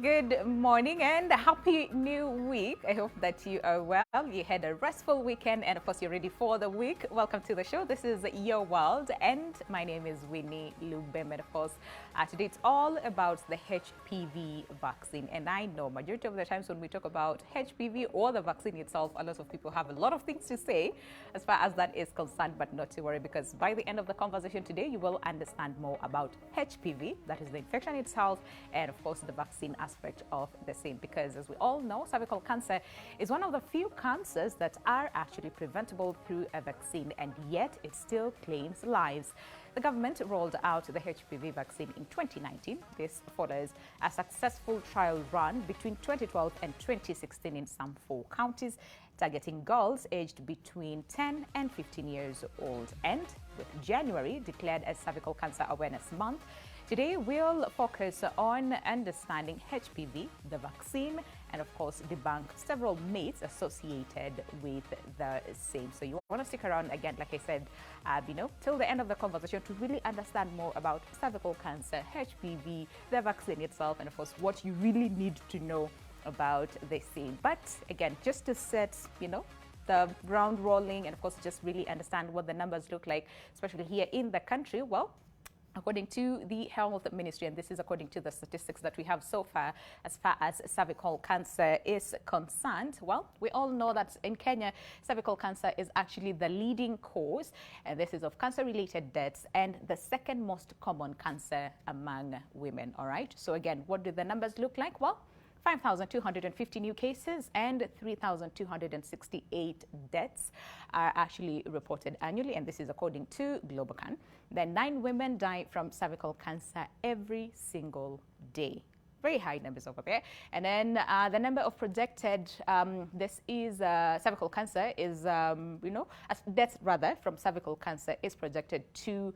Good morning and happy new week. I hope that you are well. You had a restful weekend and of course you're ready for the week. Welcome to the show. This is Your World and my name is Winnie Lubem. And of course, today it's all about the HPV vaccine. And I know majority of the times when we talk about HPV or the vaccine itself, a lot of people have a lot of things to say as far as that is concerned, but not to worry because by the end of the conversation today, you will understand more about HPV, that is the infection itself, and of course the vaccine aspect of the same, because as we all know, cervical cancer is one of the few cancers that are actually preventable through a vaccine, and yet it still claims lives. The government rolled out the HPV vaccine in 2019. This follows a successful trial run between 2012 and 2016 in some 4 counties, targeting girls aged between 10 and 15 years old. And with January declared as Cervical Cancer Awareness Month, today we'll focus on understanding HPV, the vaccine, and of course debunk several myths associated with the same. So you want to stick around again, like I said, till the end of the conversation to really understand more about cervical cancer, HPV, the vaccine itself, and of course what you really need to know about the same. But again, just to set, the ground rolling and of course just really understand what the numbers look like, especially here in the country. Well, according to the Health Ministry, and this is according to the statistics that we have so far as cervical cancer is concerned, well, we all know that in Kenya, cervical cancer is actually the leading cause, and this is of cancer-related deaths and the second most common cancer among women, all right? So again, what do the numbers look like? Well, 5,250 new cases and 3,268 deaths are actually reported annually, and this is according to Globocan. Then 9 women die from cervical cancer every single day. Very high numbers over there. And then the number of projected, cervical cancer is, deaths rather from cervical cancer is projected to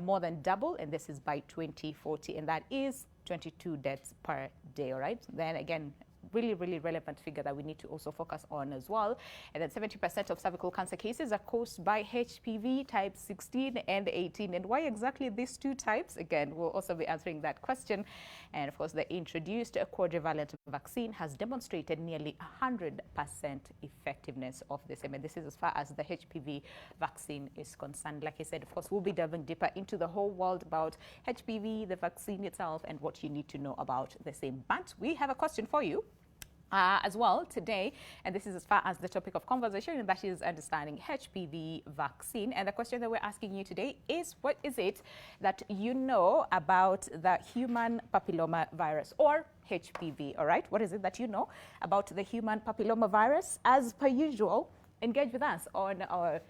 more than double, and this is by 2040, and that is 22 deaths per day, all right? Then again, really, really relevant figure that we need to also focus on as well. And then 70% of cervical cancer cases are caused by HPV type 16 and 18. And why exactly these 2 types? Again, we'll also be answering that question. And of course, the introduced quadrivalent vaccine has demonstrated nearly 100% effectiveness of this. I mean, this is as far as the HPV vaccine is concerned. Like I said, of course, we'll be delving deeper into the whole world about HPV, the vaccine itself, and what you need to know about the same. But we have a question for you as well today, and this is as far as the topic of conversation, and that is understanding HPV vaccine. And the question that we're asking you today is, what is it that you know about the human papillomavirus, or HPV, all right? What is it that you know about the human papillomavirus? As per usual, engage with us on our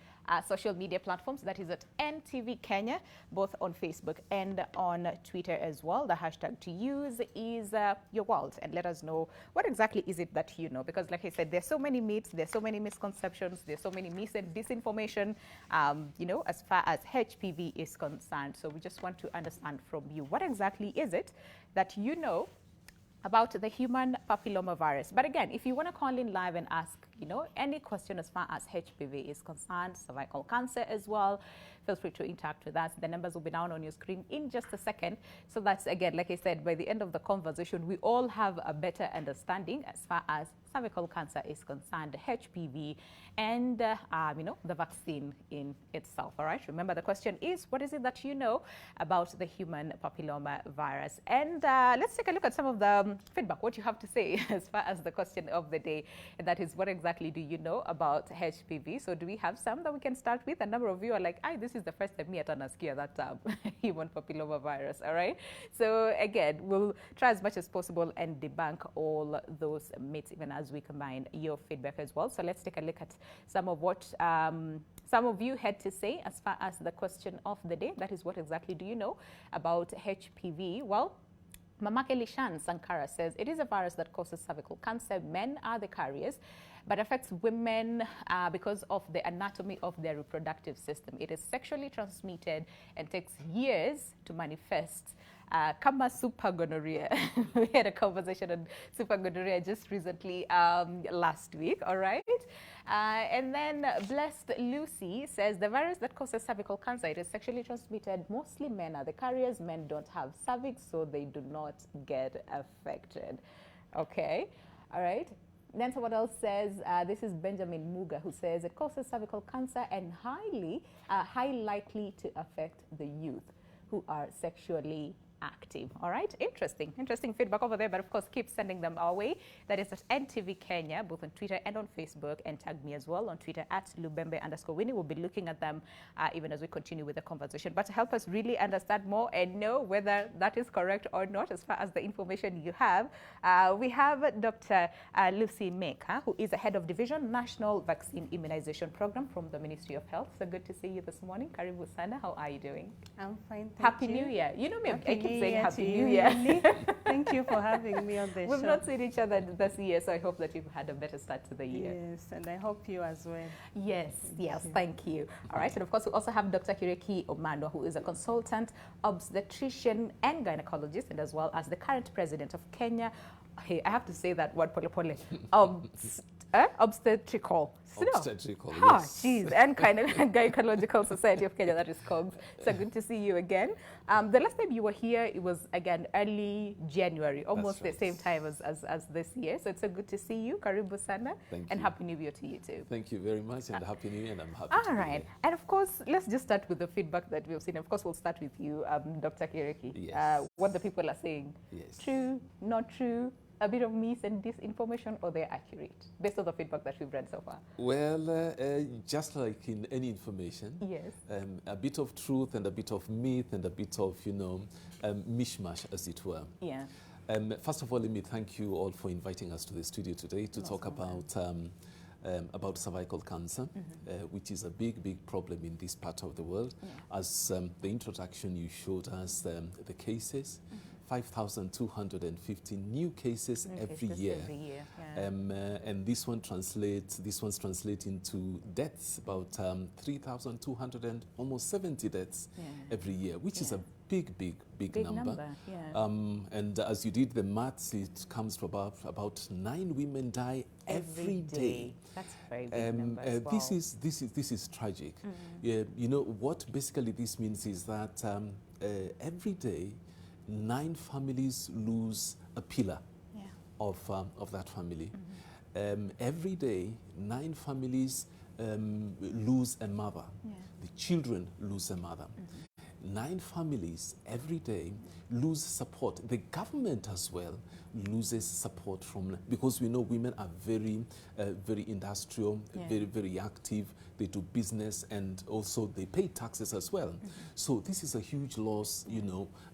social media platforms, that is at NTV Kenya, both on Facebook and on Twitter as well. The hashtag to use is Your World, and let us know what exactly is it that you know, because like I said, there's so many myths, there's so many misconceptions, there's so many mis and disinformation, as far as HPV is concerned. So we just want to understand from you, what exactly is it that you know about the human papillomavirus. But again, if you want to call in live and ask, any question as far as HPV is concerned, cervical cancer as well, feel free to interact with us. The numbers will be down on your screen in just a second. So that's, again, like I said, by the end of the conversation, we all have a better understanding as far as cervical cancer is concerned, HPV, and, the vaccine in itself, all right? Remember, the question is, what is it that you know about the human papillomavirus? And let's take a look at some of the feedback, what you have to say as far as the question of the day, and that is, what exactly do you know about HPV? So do we have some that we can start with? A number of you are like, this is the first time me at Anaskia that human papillomavirus, all right? So again, we'll try as much as possible and debunk all those myths, even as we combine your feedback as well. So let's take a look at some of what some of you had to say as far as the question of the day. That is, what exactly do you know about HPV? Well, Mamake Lishan Sankara says it is a virus that causes cervical cancer. Men are the carriers, but affects women because of the anatomy of their reproductive system. It is sexually transmitted and takes years to manifest. Kama super gonorrhea. We had a conversation on super gonorrhea just recently last week, all right? And then Blessed Lucy says the virus that causes cervical cancer, it is sexually transmitted. Mostly men are the carriers. Men don't have cervix, so they do not get affected. Okay, all right. Then someone else says, this is Benjamin Muga, who says it causes cervical cancer and high likely to affect the youth who are sexually active. All right, interesting feedback over there, but of course keep sending them our way. That is at NTV Kenya, both on Twitter and on Facebook, and tag me as well on Twitter at Lubembe_Winnie. We'll be looking at them even as we continue with the conversation. But to help us really understand more and know whether that is correct or not as far as the information you have, we have Dr. Lucy Meka, who is the head of division National Vaccine Immunization Program from the Ministry of Health. So good to see you this morning. Karibu sana. How are you doing? I'm fine, Happy New Year. You know me, I keep saying Happy New Year. Thank you for having me on the show. We've not seen each other this year, so I hope that you've had a better start to the year. Yes, and I hope you as well. Yes, thank you. All right, and of course we also have Dr. Kireki Omando, who is a consultant, obstetrician and gynecologist, and as well as the current president of Kenya. Hey, I have to say that word, pole. Obstetrical. Obstetrical, yes. Geez, and kind of Gynecological Society of Kenya, that is COGS. So good to see you again. The last time you were here, it was, again, early January, almost the same time as this year. So it's so good to see you. Karibu sana. Thank and you. Happy New Year to you too. Thank you very much, and Happy New Year, and I'm happy All right. And of course, let's just start with the feedback that we've seen. Of course, we'll start with you, Dr. Kireki. Yes. What the people are saying. Yes. True, not true, a bit of mis and disinformation, or they're accurate, based on the feedback that we've read so far? Well, just like in any information, yes, a bit of truth and a bit of myth and a bit of, mishmash, as it were. Yeah. First of all, let me thank you all for inviting us to the studio today to talk about cervical cancer, which is a big problem in this part of the world. Yeah. As the introduction, you showed us the cases. 5,250 new cases every year. Yeah. And this one translates into deaths, about 3,200 and almost 70 deaths every year, which is a big number. Yeah. And as you did the maths, it comes to about 9 women die every day. That's a very big number as well. This is tragic. Yeah, you know what basically this means is that every day 9 families lose a pillar of that family. Every day, 9 families lose a mother. Yeah. The children lose a mother. 9 families every day lose support. The government as well loses support from, because we know women are very industrial, very active. They do business, and also they pay taxes as well. So this is a huge loss,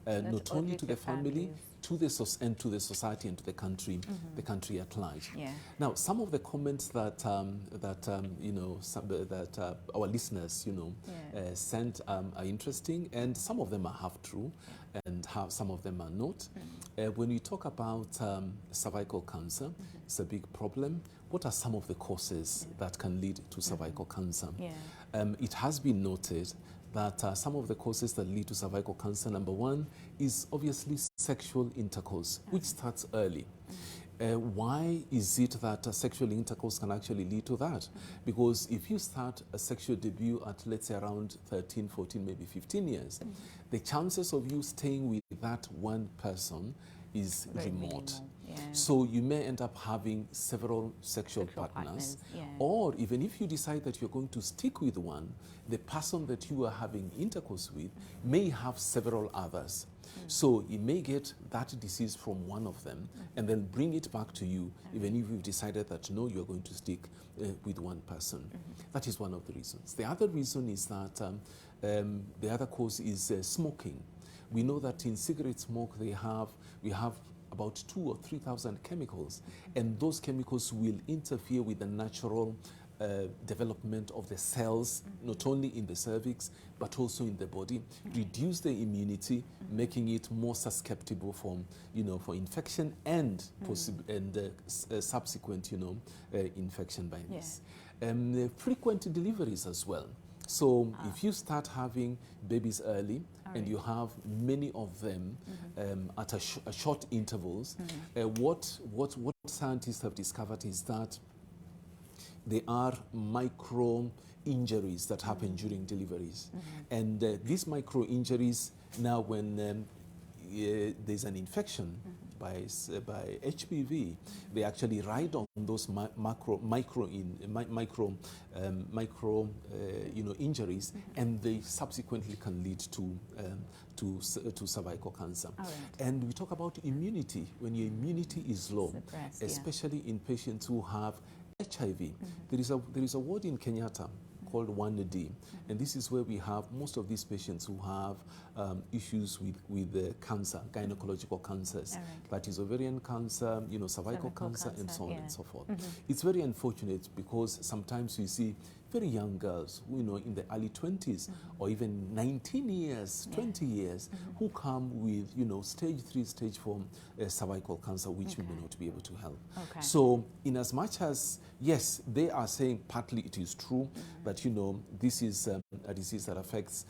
not only to the family, to the society and to the country at large. Yeah. Now, some of the comments that our listeners sent are interesting, and some of them are half true, and some of them are not. When we talk about cervical cancer, it's a big problem. What are some of the causes that can lead to cervical cancer? Yeah. It has been noted that some of the causes that lead to cervical cancer, number one, is obviously sexual intercourse, which starts early. Why is it that sexual intercourse can actually lead to that? Because if you start a sexual debut at, let's say, around 13, 14, maybe 15 years, the chances of you staying with that one person is remote. Yeah. So you may end up having several sexual partners. Or even if you decide that you're going to stick with one, the person that you are having intercourse with may have several others. So you may get that disease from one of them and then bring it back to you, even if you've decided that no, you're going to stick with one person. That is one of the reasons. The other reason is that the other cause is smoking. We know that in cigarette smoke we have about 2,000 or 3,000 chemicals, and those chemicals will interfere with the natural development of the cells, not only in the cervix, but also in the body, reduce the immunity, making it more susceptible for infection and subsequent, infection by this. Frequent deliveries as well. So if you start having babies early, and you have many of them at a short intervals, what scientists have discovered is that there are micro injuries that happen during deliveries. And these micro injuries, now when there's an infection by HPV, they actually ride on those micro injuries, and they subsequently can lead to cervical cancer. All right. And we talk about immunity. When your immunity is low, Suppressed, especially in patients who have HIV, there is a word in Kenyatta called 1D, and this is where we have most of these patients who have issues with cancer, gynecological cancers, that is ovarian cancer, cervical cancer, and so on and so forth. It's very unfortunate because sometimes we see very young girls, in the early 20s or even 19 years, 20 years, who come with, stage 3, stage 4 cervical cancer, which we may not be able to help. So in as much as, yes, they are saying partly it is true that, this is a disease that affects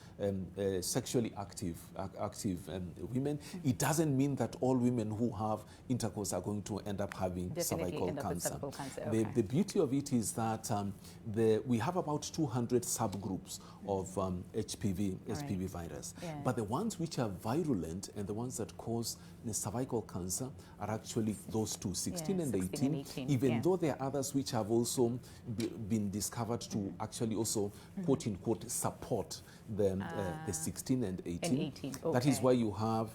sexually active women, it doesn't mean that all women who have intercourse are going to end up having cervical cancer. The beauty of it is that we have about 200 subgroups of HPV virus. But the ones which are virulent and the ones that cause the cervical cancer are actually those two, 16 and 18, even though there are others which have also been discovered to actually also, quote unquote, support the 16 and 18. That is why you have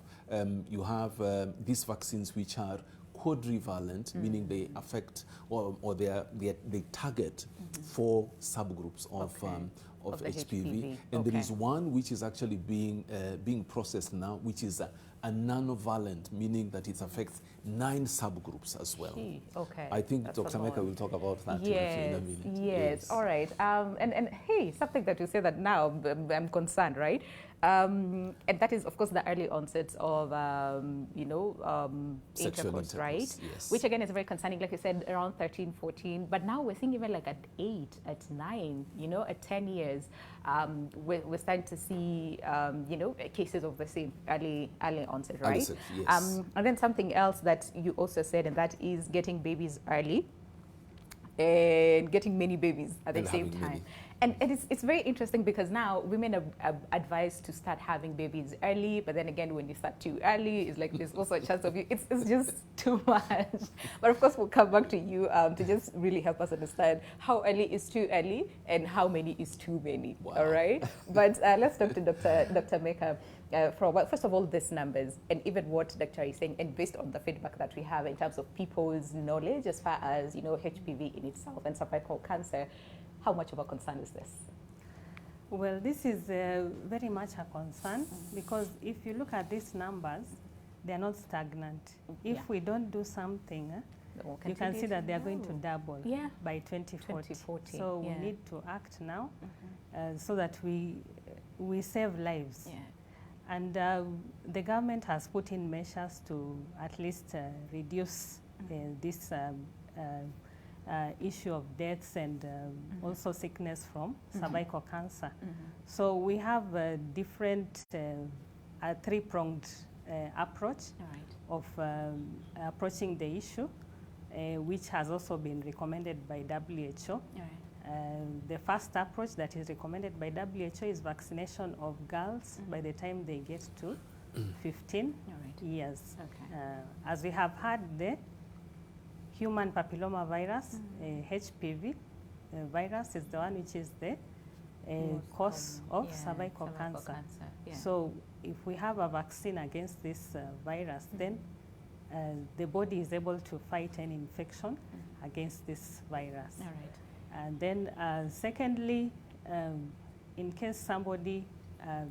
these vaccines which are quadrivalent, meaning they affect or they target 4 subgroups of HPV. And there is one which is actually being processed now, which is a nanovalent, meaning that it affects 9 subgroups as well. I think that's Dr. Mecca will talk about that in a minute. Yes, all right. And hey, something that you say that now I'm concerned, right? And that is, of course, the early onset of, intercourse, right? Yes. Which, again, is very concerning, like you said, around 13, 14. But now we're seeing even like at 8, at 9, at 10 years, we're starting to see, cases of the same early onset, right? Yes. And then something else that you also said, and that is getting babies early and getting many babies at the same time. And it's very interesting because now women are advised to start having babies early, but then again, when you start too early, it's like there's also a chance of it's just too much. But of course, we'll come back to you to just really help us understand how early is too early and how many is too many. Wow. All right? But let's talk to Dr. Mecca for a while. First of all, these numbers and even what Dr. is saying, and based on the feedback that we have in terms of people's knowledge as far as, HPV in itself and cervical cancer, how much of a concern is this? Well, this is very much a concern because if you look at these numbers, they are not stagnant. If we don't do something, you can see that they are going to double by 2040. So we need to act now so that we save lives. And the government has put in measures to at least reduce this issue of deaths and also sickness from cervical cancer. So we have a different three-pronged approach of approaching the issue, which has also been recommended by WHO. The first approach that is recommended by WHO is vaccination of girls by the time they get to 15 years. As we have had the human papillomavirus, HPV virus is the one which is the cause of cervical cancer. So if we have a vaccine against this virus, then the body is able to fight any infection against this virus. And then secondly, in case somebody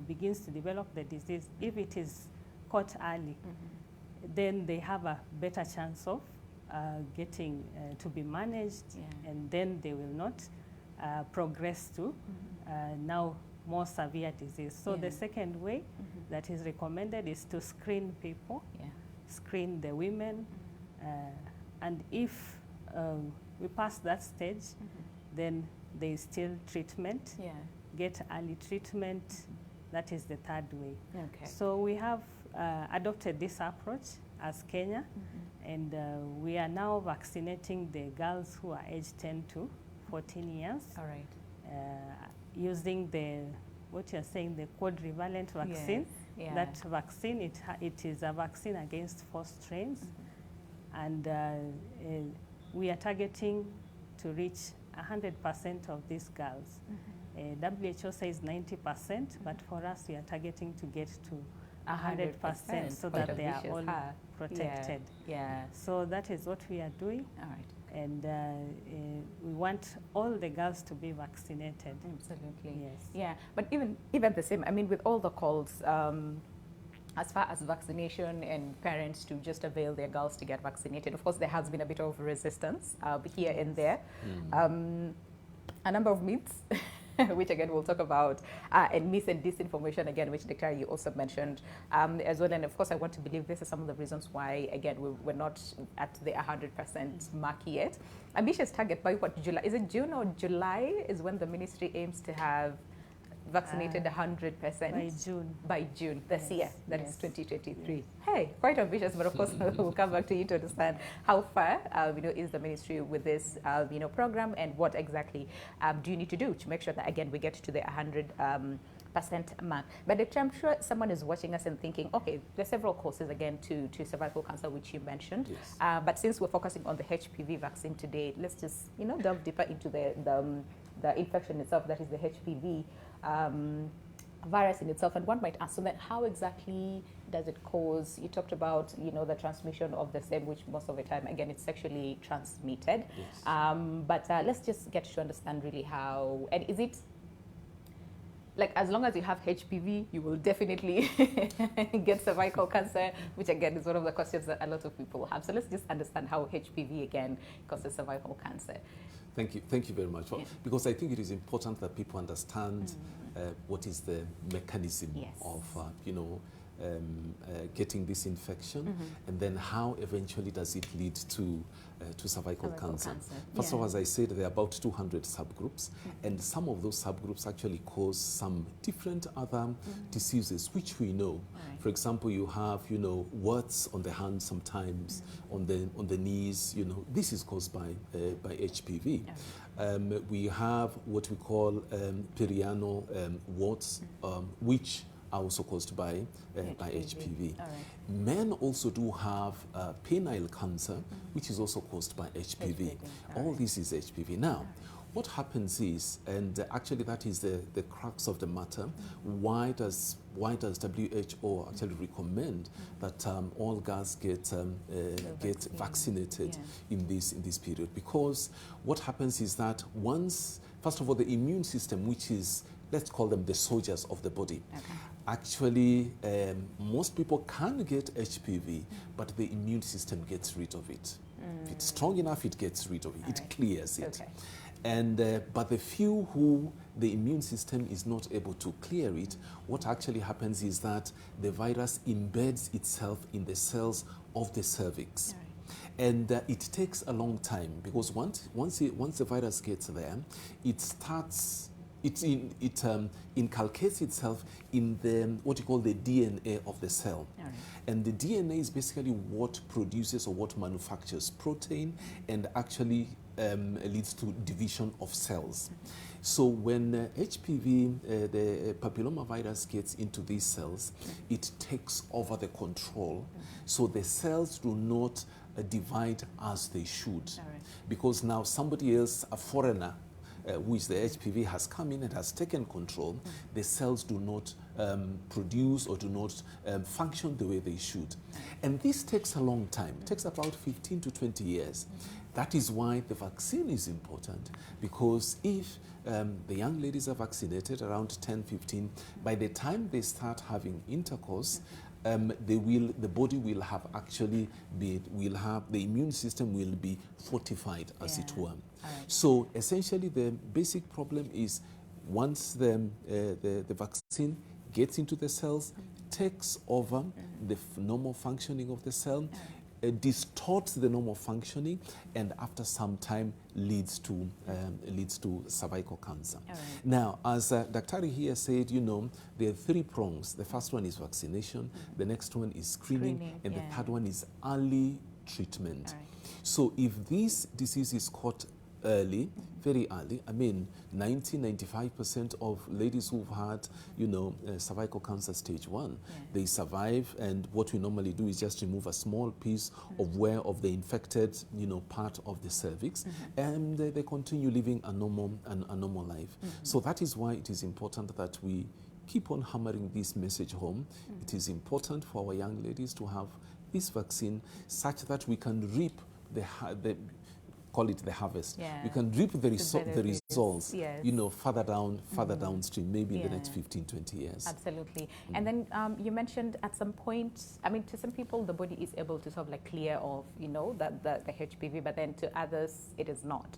begins to develop the disease, if it is caught early, then they have a better chance of getting to be managed, and then they will not progress to now more severe disease. So the second way that is recommended is to screen people, screen the women, and if we pass that stage, then there is still treatment, get early treatment. That is the third way. So we have adopted this approach as Kenya, and we are now vaccinating the girls who are aged 10 to 14 years. All right. Using the quadrivalent vaccine. Yes. Yeah. That vaccine, it is a vaccine against 4 strains. And we are targeting to reach 100% of these girls. WHO says 90%, but for us we are targeting to get to 100% so that they are all protected. Yeah. So that is what we are doing. All right. And we want all the girls to be vaccinated. Absolutely. Yes. Yeah, but even the same, I mean, with all the calls, as far as vaccination and parents to just avail their girls to get vaccinated, of course, there has been a bit of resistance here and there. A number of myths, which again we'll talk about, and myths and disinformation again, which Dr. you also mentioned as well. And of course, I want to believe this is some of the reasons why, again, we're not at the 100% mark yet. Ambitious target by what, July? Is it June or July is when the ministry aims to have vaccinated 100%? By June. By June this year, that is 2023. Yes. Hey, quite ambitious, but of course we'll come back to you to understand how far is the ministry with this program, and what exactly do you need to do to make sure that again we get to the 100% mark. But I'm sure someone is watching us and thinking, okay, there's several causes again to cervical cancer, which you mentioned. Yes. But since we're focusing on the HPV vaccine today, let's just delve deeper into the infection itself, that is the HPV virus in itself. And one might ask, so then how exactly does it cause? You talked about the transmission of the same, which most of the time again it's sexually transmitted. Yes. But let's just get to understand really how, and is it like as long as you have HPV, you will definitely get cervical cancer, which again is one of the questions that a lot of people have. So let's just understand how HPV again causes cervical cancer. Thank you very much. Well, because I think it is important that people understand what is the mechanism of getting this infection, and then how eventually does it lead to cervical cancer. First of all, as I said, there are about 200 subgroups, and some of those subgroups actually cause some different other diseases, which we know. For example, you have warts on the hands sometimes, on the knees. This is caused by HPV. We have what we call perianal warts, which are also caused by HPV. Men also do have penile cancer, which is also caused by HPV. All this is HPV. Now, what happens is, and actually that is the crux of the matter, why does WHO actually recommend that all girls get vaccinated in this period? Because what happens is that first of all, the immune system, which is, let's call them the soldiers of the body. Actually, most people can get HPV, but the immune system gets rid of it. If it's strong enough, it gets rid of it. It clears it. And but the few who the immune system is not able to clear it, what actually happens is that the virus embeds itself in the cells of the cervix. And it takes a long time, because once the virus gets there, it inculcates itself in what you call the DNA of the cell. And the DNA is basically what produces or what manufactures protein and actually leads to division of cells. So when HPV, the papillomavirus, gets into these cells, it takes over the control. So the cells do not divide as they should. Because now somebody else, a foreigner, which the HPV has come in and has taken control, the cells do not produce or do not function the way they should. And this takes a long time. It takes about 15 to 20 years. That is why the vaccine is important, because if the young ladies are vaccinated around 10, 15, by the time they start having intercourse, the body will have actually the immune system will be fortified, as it were. So essentially the basic problem is once the vaccine gets into the cells, takes over the normal functioning of the cell, distorts the normal functioning, and after some time leads to cervical cancer. Now, as Dr. here said, there are 3 prongs. The first one is vaccination, the next one is screening, and the third one is early treatment. So if this disease is caught early, very early. I mean, 95% of ladies who've had, cervical cancer stage 1, they survive, and what we normally do is just remove a small piece of the infected, part of the cervix, and they continue living a normal life. So that is why it is important that we keep on hammering this message home. It is important for our young ladies to have this vaccine such that we can reap call it the harvest. Yeah. We can reap the results, yes. further downstream, maybe in the next 15, 20 years. Absolutely. And then you mentioned at some point, I mean, to some people, the body is able to sort of like clear off, the HPV, but then to others, it is not.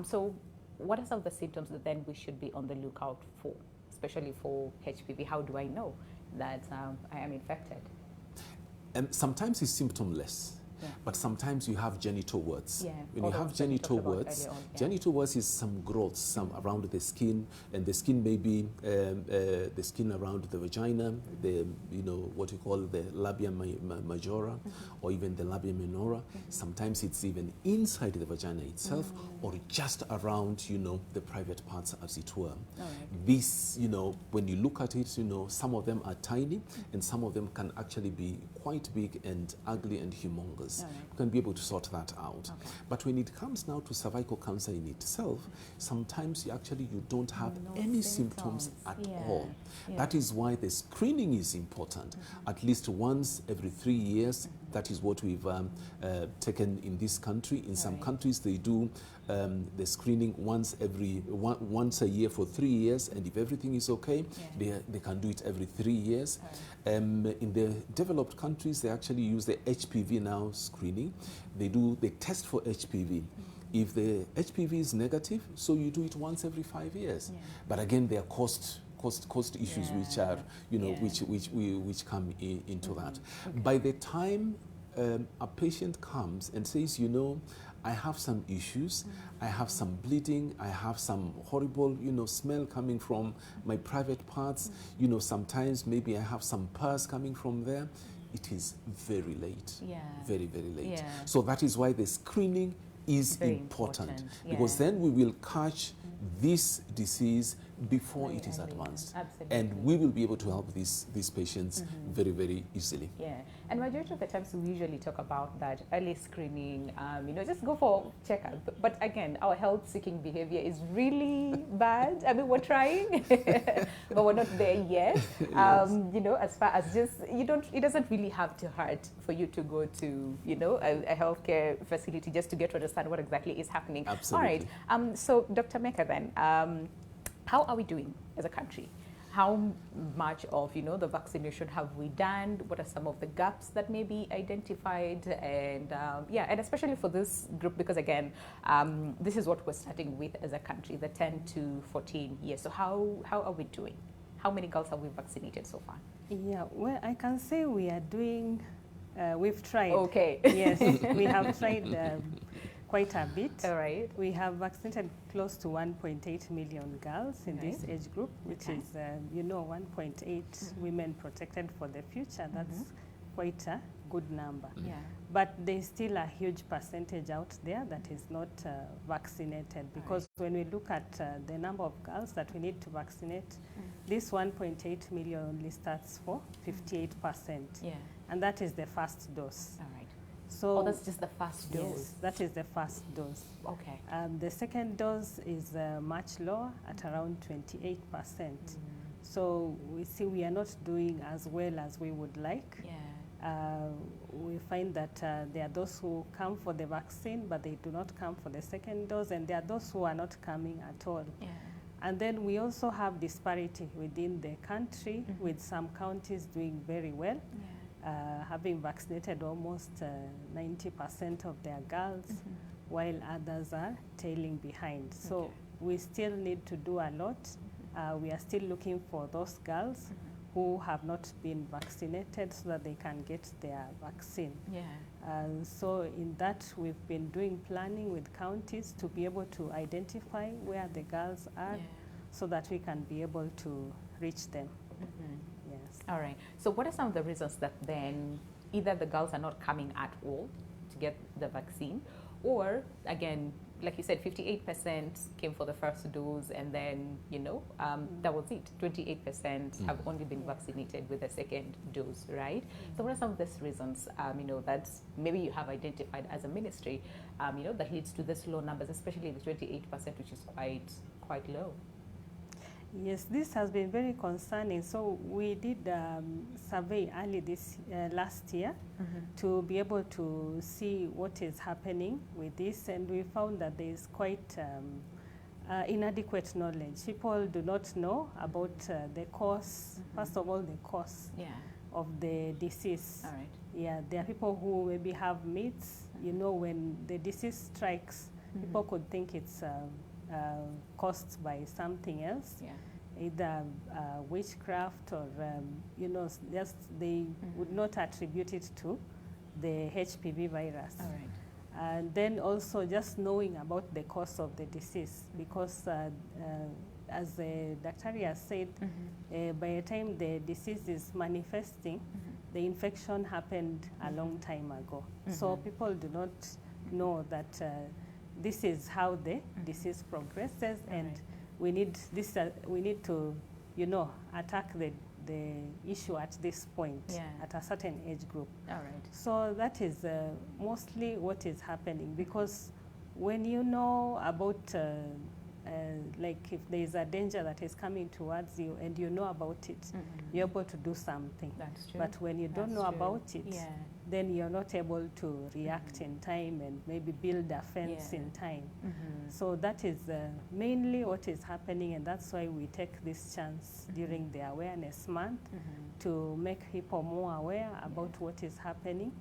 So what are some of the symptoms that then we should be on the lookout for, especially for HPV? How do I know that I am infected? Sometimes it's symptomless. Yeah. But sometimes you have genital warts. Yeah. When you have genital warts, genital warts is some growth, some around the skin, and the skin may be the skin around the vagina, the what you call the labia majora, or even the labia minora. Sometimes it's even inside the vagina itself, or just around the private parts, as it were. This when you look at it, some of them are tiny, and some of them can actually be quite big and ugly and humongous. You can be able to sort that out. But when it comes now to cervical cancer in itself, sometimes you don't have any symptoms at all. That is why the screening is important. At least once every 3 years. That is what we've taken in this country. In some countries, they do the screening once a year for 3 years, and if everything is okay, they can do it every 3 years. In the developed countries, they actually use the HPV now screening. They test for HPV. If the HPV is negative, so you do it once every 5 years. But again, there are cost issues which are which come into that. By the time a patient comes and says, I have some issues, I have some bleeding, I have some horrible smell coming from my private parts, sometimes maybe I have some pus coming from there, it is very late. Very, very late. So that is why the screening is very important. Because then we will catch this disease before it is advanced. Absolutely. And we will be able to help these patients very, very easily. And majority of the times we usually talk about that early screening, just go for checkup. But again, our health-seeking behavior is really bad. I mean, we're trying, but we're not there yet. As far as it doesn't really have to hurt for you to go to, a healthcare facility just to get to understand what exactly is happening. Absolutely. All right. So Dr. Meka then, how are we doing as a country? How much of the vaccination have we done? What are some of the gaps that may be identified? And and especially for this group, because again, this is what we're starting with as a country, the 10 to 14 years. So how are we doing? How many girls have we vaccinated so far? Yeah, well, I can say we are doing. We've tried. Okay. Yes, we have tried. Quite a bit. All right. We have vaccinated close to 1.8 million girls in this age group, which is, 1.8 women protected for the future. That's quite a good number. But there's still a huge percentage out there that is not vaccinated, because when we look at the number of girls that we need to vaccinate, this 1.8 million only starts for 58%. And that is the first dose. All right. So that's just the first dose? Yes, that is the first dose. Okay. The second dose is much lower at around 28%. So we see we are not doing as well as we would like. We find that there are those who come for the vaccine, but they do not come for the second dose, and there are those who are not coming at all. And then we also have disparity within the country, with some counties doing very well. Having vaccinated almost 90% of their girls, while others are tailing behind. So we still need to do a lot. We are still looking for those girls who have not been vaccinated so that they can get their vaccine. So in that, we've been doing planning with counties to be able to identify where the girls are so that we can be able to reach them. All right. So what are some of the reasons that then either the girls are not coming at all to get the vaccine, or again, like you said, 58% came for the first dose, and then, that was it. 28% have only been vaccinated with the second dose, right? So what are some of these reasons, that maybe you have identified as a ministry, that leads to this low numbers, especially the 28%, which is quite low? Yes, this has been very concerning. So we did survey early last year to be able to see what is happening with this, and we found that there is quite inadequate knowledge. People do not know about the cause, first of all, the cause of the disease. All right. Yeah, there are people who maybe have myths. When the disease strikes, people could think it's caused by something else, either witchcraft or, just they would not attribute it to the HPV virus. All right. And then also just knowing about the cause of the disease, because as the doctor has said, by the time the disease is manifesting, the infection happened a long time ago. So people do not know that this is how the disease progresses, and we need to, attack the issue at this point, at a certain age group. All right. So that is mostly what is happening, because when you know about, like if there is a danger that is coming towards you and you know about it, you're able to do something. That's true. But when you don't know about it, then you're not able to react in time and maybe build a fence in time. So that is mainly what is happening, and that's why we take this chance during the awareness month to make people more aware about what is happening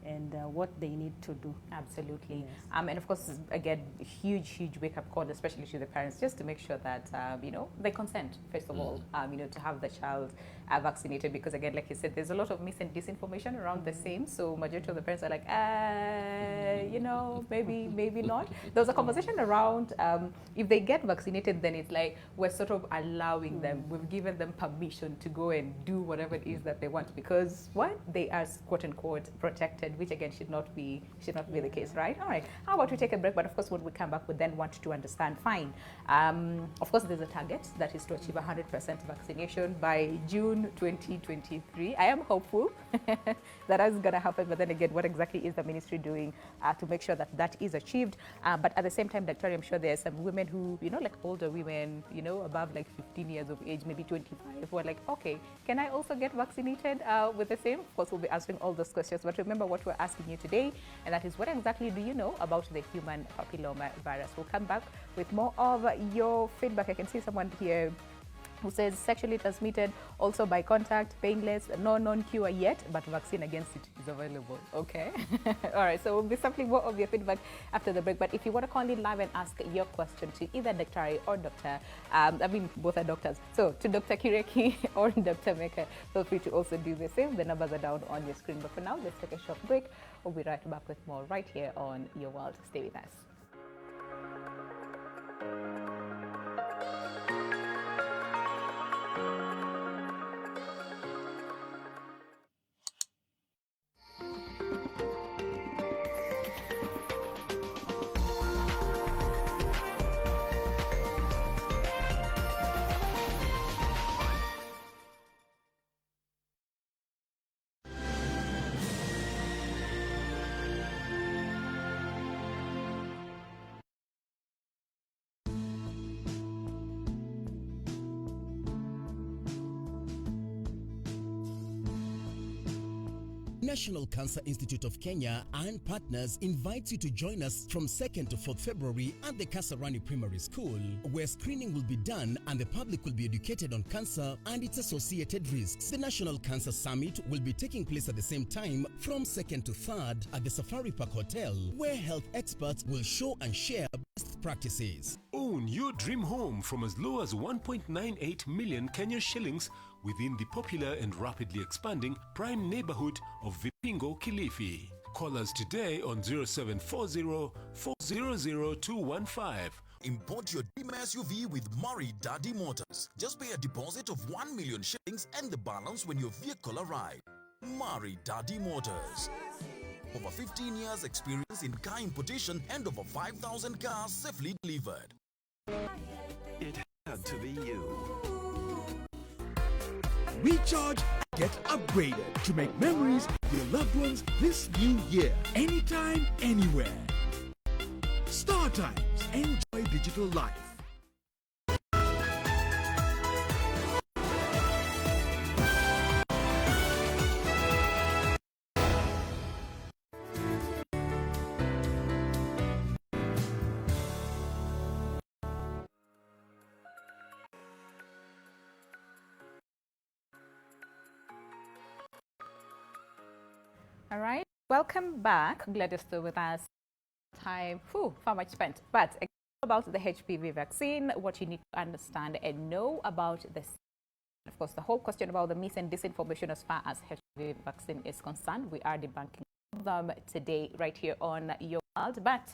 and what they need to do. Absolutely. Yes. And of course, again, huge wake-up call, especially to the parents, just to make sure that, they consent, first of all, to have the child vaccinated, because again, like you said, there's a lot of mis and disinformation around the same. So majority of the parents are like, maybe not. There was a conversation around if they get vaccinated, then it's like we're sort of allowing them, we've given them permission to go and do whatever it is that they want, because they are quote unquote protected, which again should not be the case, right? All right. How about we take a break? But of course, when we come back, we then want to understand. Fine. Of course, there's a target that is to achieve 100% vaccination by June 2023. I am hopeful that is going to happen. But then again, what exactly is the ministry doing to make sure that that is achieved? But at the same time, Dr. I'm sure there are some women who, like older women, above like 15 years of age, maybe 25, who are like, okay, can I also get vaccinated with the same? Of course, we'll be answering all those questions. But remember what we're asking you today, and that is, what exactly do you know about the human papillomavirus? We'll come back with more of your feedback. I can see someone here who says sexually transmitted, also by contact, painless, no known cure yet, but vaccine against it is available. Okay. All right. So we'll be sampling more of your feedback after the break. But if you want to call in live and ask your question to either Dr. or Dr. Both are doctors. So to Dr. Kireki or Dr. Meka, feel free to also do the same. The numbers are down on your screen. But for now, let's take a short break. We'll be right back with more right here on Your World. Stay with us. National Cancer Institute of Kenya and partners invites you to join us from 2nd to 4th February at the Kasarani Primary School, where screening will be done and the public will be educated on cancer and its associated risks. The National Cancer Summit will be taking place at the same time from 2nd to 3rd at the Safari Park Hotel, where health experts will show and share best practices. Own your dream home from as low as 1.98 million Kenyan shillings within the popular and rapidly expanding prime neighborhood of Vipingo, Kilifi. Call us today on 0740 400 215. Import your dream SUV with Murray Daddy Motors. Just pay a deposit of 1 million shillings and the balance when your vehicle arrives. Murray Daddy Motors. Over 15 years experience in car importation and over 5,000 cars safely delivered. It had to be you. Recharge, get upgraded to make memories with your loved ones this new year. Anytime, anywhere. Star Times. Enjoy digital life. All right, welcome back. Glad you're still with us. Time, far much spent. But about the HPV vaccine, what you need to understand and know about this. Of course, the whole question about the mis and disinformation as far as HPV vaccine is concerned, we are debunking them today right here on Your World. But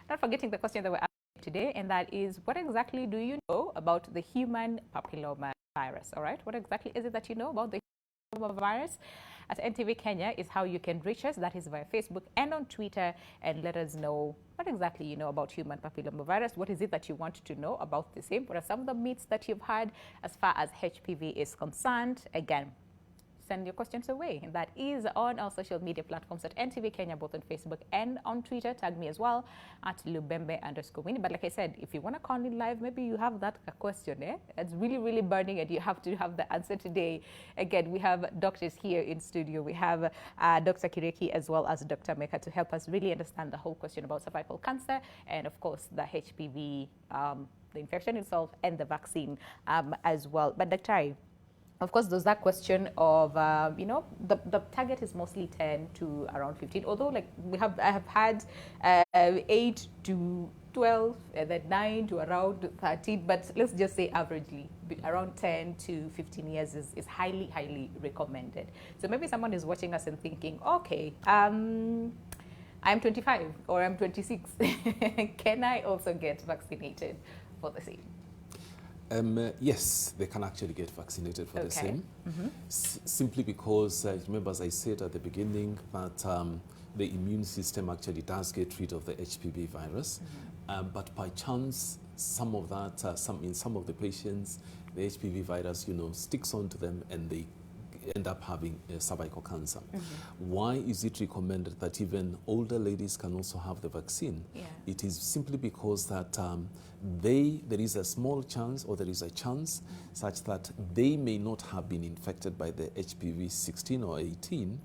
not forgetting the question that we're asking today, and that is, what exactly do you know about the human papillomavirus? All right, what exactly is it that you know about the papillomavirus? At NTV Kenya is how you can reach us. That is via Facebook and on Twitter, and let us know what exactly you know about human papillomavirus. What is it that you want to know about the same? What are some of the myths that you've heard as far as HPV is concerned? Again, send your questions away. And that is on our social media platforms at NTV Kenya, both on Facebook and on Twitter. Tag me as well at Lubembe_Winnie. But like I said, if you want to call in live, maybe you have that question, It's really, really burning and you have to have the answer today. Again, we have doctors here in studio. We have Dr. Kireki as well as Dr. Meka to help us really understand the whole question about cervical cancer and, of course, the HPV, the infection itself and the vaccine as well. But Dr. Of course, there's that question of, the target is mostly 10 to around 15, although like I have had 8 to 12 and then 9 to around 13, but let's just say averagely around 10 to 15 years is highly, highly recommended. So maybe someone is watching us and thinking, okay, I'm 25 or I'm 26. Can I also get vaccinated for the same? Yes, they can actually get vaccinated for the same. Simply because, remember, as I said at the beginning, that the immune system actually does get rid of the HPV virus. But by chance, some of that, in some of the patients, the HPV virus, sticks onto them and they end up having cervical cancer. Why is it recommended that even older ladies can also have the vaccine? It is simply because that there is a small chance, or there is a chance such that they may not have been infected by the HPV 16 or 18,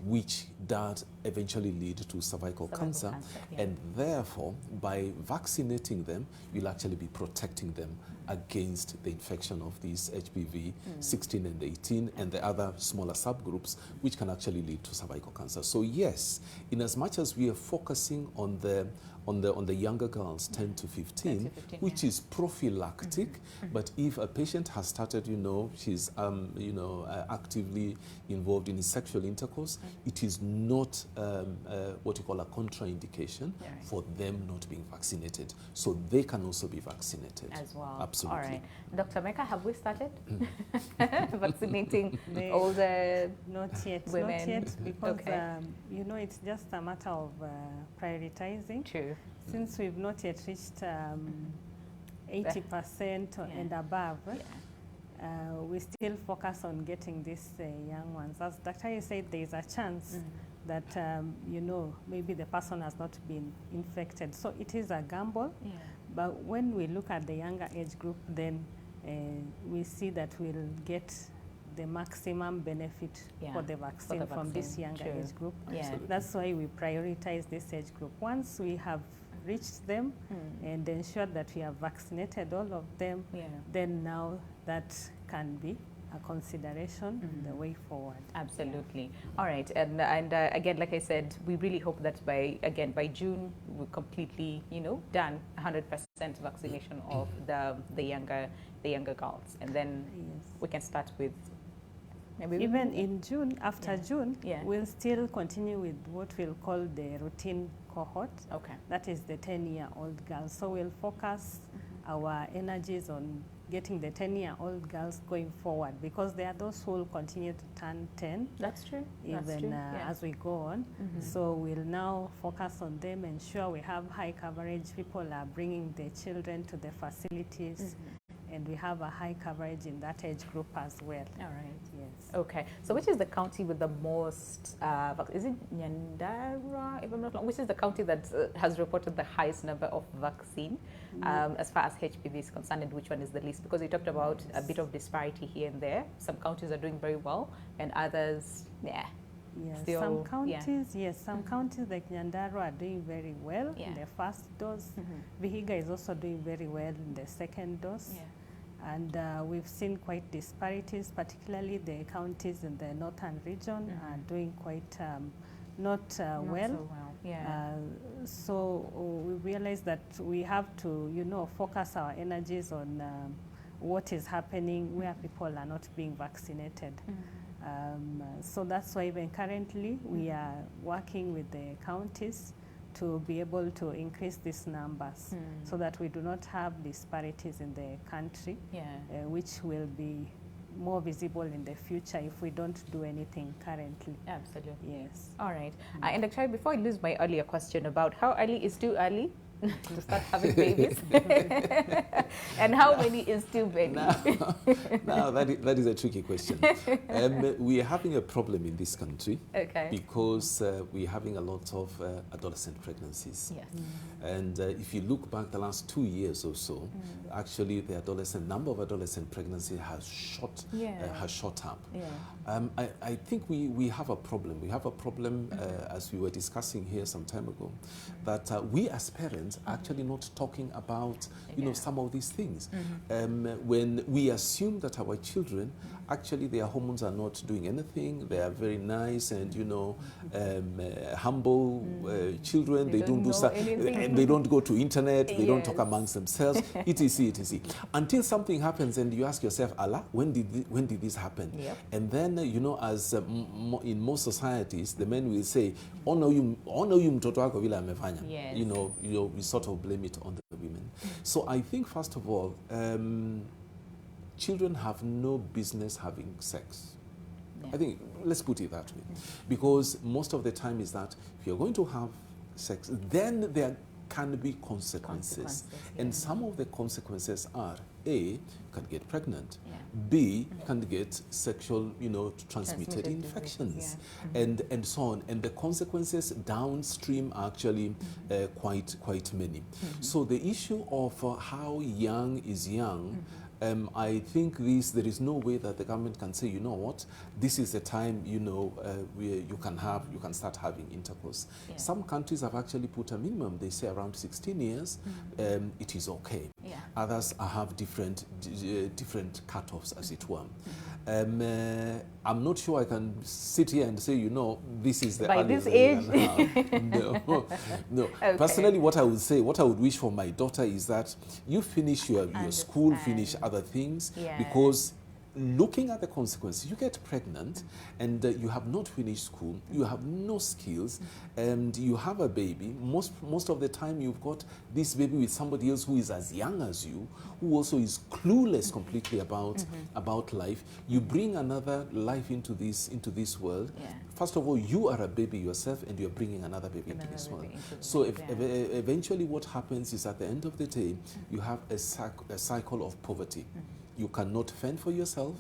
which does eventually lead to cervical cancer. And therefore, by vaccinating them, you'll actually be protecting them against the infection of these HPV 16 and 18 and the other smaller subgroups, which can actually lead to cervical cancer. So yes, in as much as we are focusing on the younger girls, 10 to 15, which is prophylactic, but if a patient has started, she's actively involved in sexual intercourse, it is not what you call a contraindication for them not being vaccinated. So they can also be vaccinated as well. Absolutely. All right, Dr. Meka, have we started vaccinating older not yet, women? Not yet, because it's just a matter of prioritizing. True. Since we've not yet reached 80% and above, we still focus on getting these young ones. As Dr. said, there is a chance that, maybe the person has not been infected. So it is a gamble. But when we look at the younger age group, then we see that we'll get the maximum benefit for the vaccine from this younger age group. That's why we prioritize this age group. Once we have reached them and ensured that we have vaccinated all of them, then now that can be a consideration the way forward. Absolutely. All right, and again, like I said, we really hope that by June we're completely, done 100% vaccination of the younger girls, and then we can start with. Maybe even in June, after June, we'll still continue with what we'll call the routine cohort. That is the 10-year-old girls. So we'll focus our energies on getting the 10-year-old girls going forward, because there are those who will continue to turn 10. That's true. Even That's true. Yeah. as we go on. So we'll now focus on them, ensure we have high coverage. People are bringing their children to the facilities, and we have a high coverage in that age group as well. All right. Yes. Okay. So which is the county with the most, is it Nyandarua, if I'm not wrong? Which is the county that has reported the highest number of vaccine as far as HPV is concerned, and which one is the least? Because we talked about a bit of disparity here and there. Some counties are doing very well, and others, yeah. Yes, Still, some counties, some counties like Nyandarua are doing very well in the first dose. Vihiga is also doing very well in the second dose. And we've seen quite disparities, particularly the counties in the northern region are doing quite not well. So well. Yeah. So we realize that we have to, you know, focus our energies on what is happening where people are not being vaccinated. So that's why even currently we are working with the counties to be able to increase these numbers so that we do not have disparities in the country, which will be more visible in the future if we don't do anything currently. Absolutely. Yes. All right. And actually, before I lose my earlier question about how early is too early to start having babies, and how many is too many? Now that is a tricky question. We are having a problem in this country because we're having a lot of adolescent pregnancies. Yes. And if you look back the last 2 years or so, actually the number of adolescent pregnancies has shot up. I think we have a problem. We have a problem, as we were discussing here some time ago, that we as parents are actually not talking about, you know, some of these things. When we assume that our children, actually their hormones are not doing anything, they are very nice and, you know, humble children, they don't do stuff, they don't go to internet, they don't talk amongst themselves, etc. Until something happens and you ask yourself, Allah, when did this happen? And then, you know, as in most societies, the men will say, honor you mtoto wako vile amefanya. You know, we sort of blame it on the women. So I think, first of all, children have no business having sex. I think, let's put it that way. Because most of the time is that if you're going to have sex, then there can be consequences. And some of the consequences are, A, you can get pregnant. B, you can get sexual, you know, transmitted infections, and so on. And the consequences downstream are actually quite many. So the issue of how young is young, I think there is no way that the government can say, you know what, this is the time, you know, where you can start having intercourse. Some countries have actually put a minimum. They say around 16 years, it is okay. Others have different cutoffs, as it were. I'm not sure I can sit here and say, you know, this is the by this age. No. Personally, what I would wish for my daughter is that you finish your school, finish other things, because looking at the consequences, you get pregnant and you have not finished school, you have no skills, and you have a baby. Most of the time you've got this baby with somebody else who is as young as you, who also is clueless completely about life. You bring another life into this world. First of all, you are a baby yourself, and you're bringing another baby into this world. So eventually what happens is, at the end of the day, you have a cycle of poverty. You cannot fend for yourself,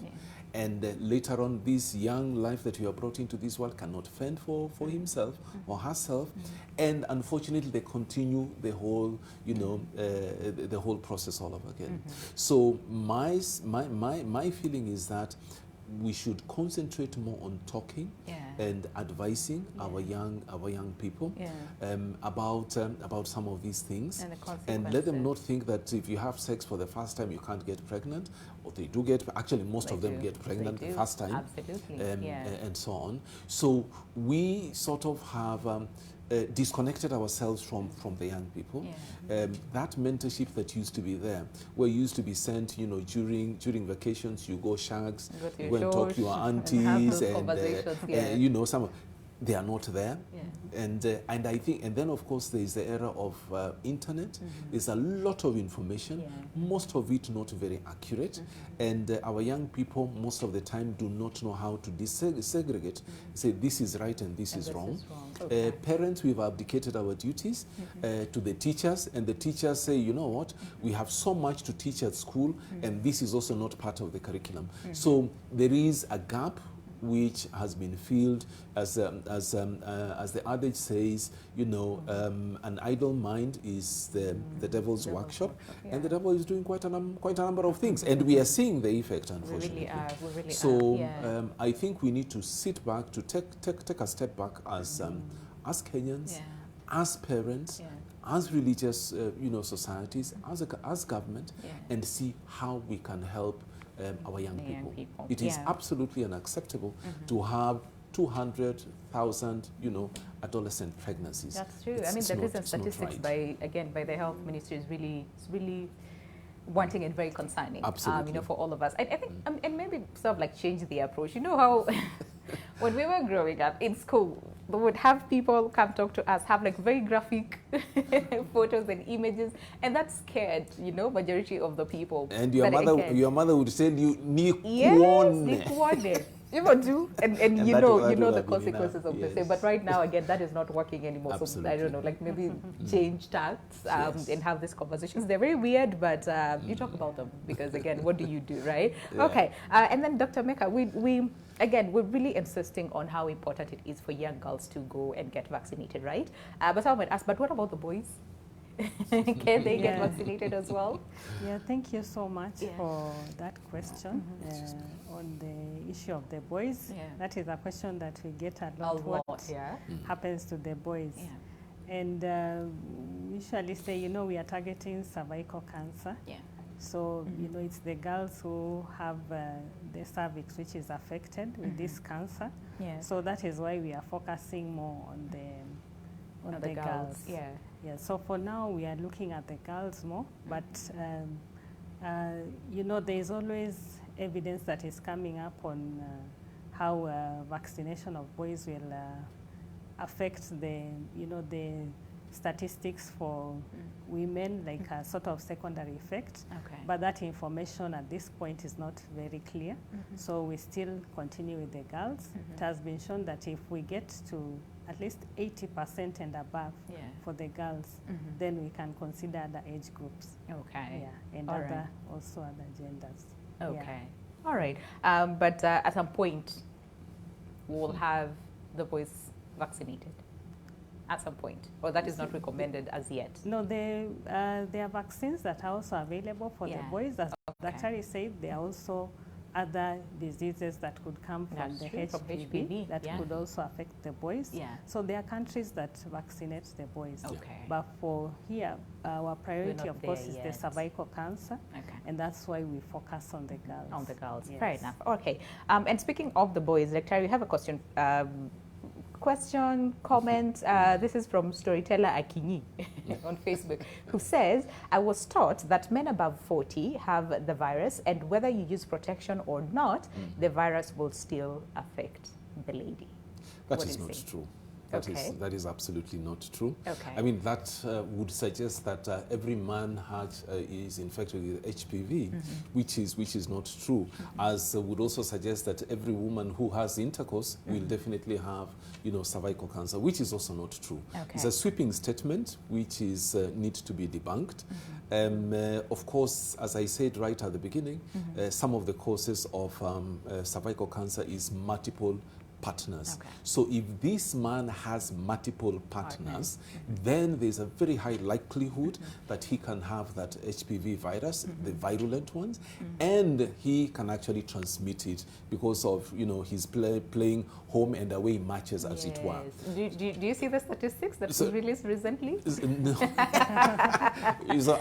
and later on, this young life that you are brought into this world cannot fend for himself or herself, and unfortunately, they continue the whole, you know, the whole process all over again. So my feeling is that we should concentrate more on talking and advising our young people about some of these things, and let them not think that if you have sex for the first time you can't get pregnant, or they do get, actually most of them get pregnant the first time, and so on. So we sort of have disconnected ourselves from the young people. That mentorship that used to be there, where you used to be sent, you know, during vacations, you go shags, you go and talk to your aunties, and you know, they are not there. And I think, and then of course there is the era of internet. There's a lot of information, most of it not very accurate, and our young people most of the time do not know how to segregate, say this is right and this is wrong. Okay. Parents, we've abdicated our duties to the teachers, and the teachers say, you know what, we have so much to teach at school, and this is also not part of the curriculum. So there is a gap which has been filled, as the adage says, you know, an idle mind is the devil's workshop, and the devil is doing quite a number of things, and we are seeing the effect, unfortunately. We really so are. I think we need to sit back, to take a step back as Kenyans, as parents, as religious societies, as government, and see how we can help our young people. It is absolutely unacceptable to have 200,000, adolescent pregnancies. That's true. I mean, the recent statistics by the health ministry is really wanting and very concerning. Absolutely. For all of us. I think, and maybe sort of like change the approach. You know how when we were growing up in school, we would have people come talk to us, have like very graphic photos and images, and that scared, majority of the people. And your mother would say, People do, and you know the consequences of the same. But right now, again, that is not working anymore. Absolutely. So I don't know, like maybe change tacts and have these conversations. They're very weird, but you talk about them because again, what do you do, right? Yeah. Okay, and then Dr. Meka, we're really insisting on how important it is for young girls to go and get vaccinated, right? But someone might ask, but what about the boys? Can they get vaccinated as well? Yeah, thank you so much for that question on the issue of the boys. Yeah. That is a question that we get a lot. What happens to the boys? Yeah. And we usually say, we are targeting cervical cancer. Yeah. So, it's the girls who have the cervix which is affected with this cancer. Yeah. So that is why we are focusing more on the girls. Yeah. Yeah, so for now we are looking at the girls more, but there is always evidence that is coming up on how vaccination of boys will affect the statistics for women, like a sort of secondary effect. Okay. But that information at this point is not very clear. So we still continue with the girls. It has been shown that if we get to at least 80% and above for the girls, then we can consider other age groups. Okay. Yeah, and also other genders. Okay. Yeah. All right. But at some point, we'll have the boys vaccinated. At some point, or that is not recommended as yet? No, there are vaccines that are also available for the boys. As Dr. said, there are also other diseases that could come from HPV that could also affect the boys. Yeah. So there are countries that vaccinate the boys. Okay. But for here, our priority, of course, is the cervical cancer, and that's why we focus on the girls. On the girls, yes. Fair enough. Okay. And speaking of the boys, Dr. we have a question. Comment. This is from Storyteller Akinyi on Facebook, who says, I was taught that men above 40 have the virus, and whether you use protection or not, the virus will still affect the lady. That is not true. That is absolutely not true. Okay. I mean, that would suggest that every man is infected with HPV, which is not true. As would also suggest that every woman who has intercourse will definitely have, cervical cancer, which is also not true. Okay. It's a sweeping statement which is needs to be debunked. Of course, as I said right at the beginning, some of the causes of cervical cancer is multiple partners. Okay. So if this man has multiple partners, then there's a very high likelihood that he can have that HPV virus, the virulent ones, and he can actually transmit it because of, his playing home and away matches, as it were. Do you see the statistics that was released recently? No.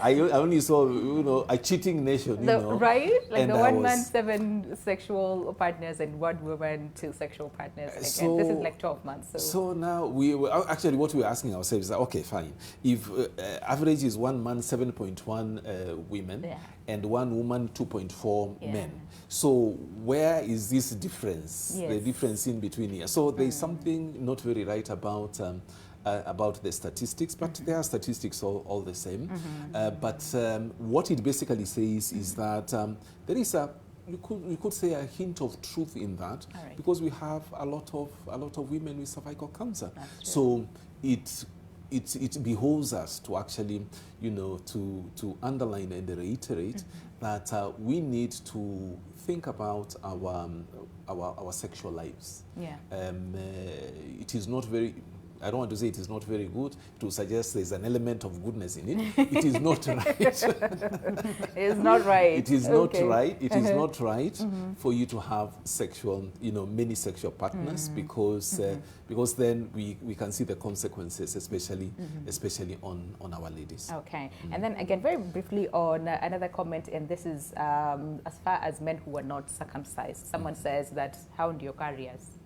I only saw, a cheating nation, Right? Like the one man, 7 sexual partners, and 1 woman, 2 sexual partners. partners again? This is like 12 months. So now actually what we're asking ourselves is, okay, fine. If average is 1 man 7.1 women, and 1 woman 2.4 men. So where is this difference? The difference in between here. So there's something not very right about the statistics, but there are statistics all the same. But what it basically says is that there is you could say a hint of truth in that, because we have a lot of women with cervical cancer. So it behoves us to actually, to underline and reiterate that we need to think about our sexual lives. It is not very, I don't want to say it is not very good to suggest there's an element of goodness in it. It is not right. It is not right. It is not right. It is not right for you to have sexual, many sexual partners, because then we can see the consequences, especially on our ladies. Okay. And then again, very briefly on another comment, and this is as far as men who are not circumcised. Someone says that, hound your careers.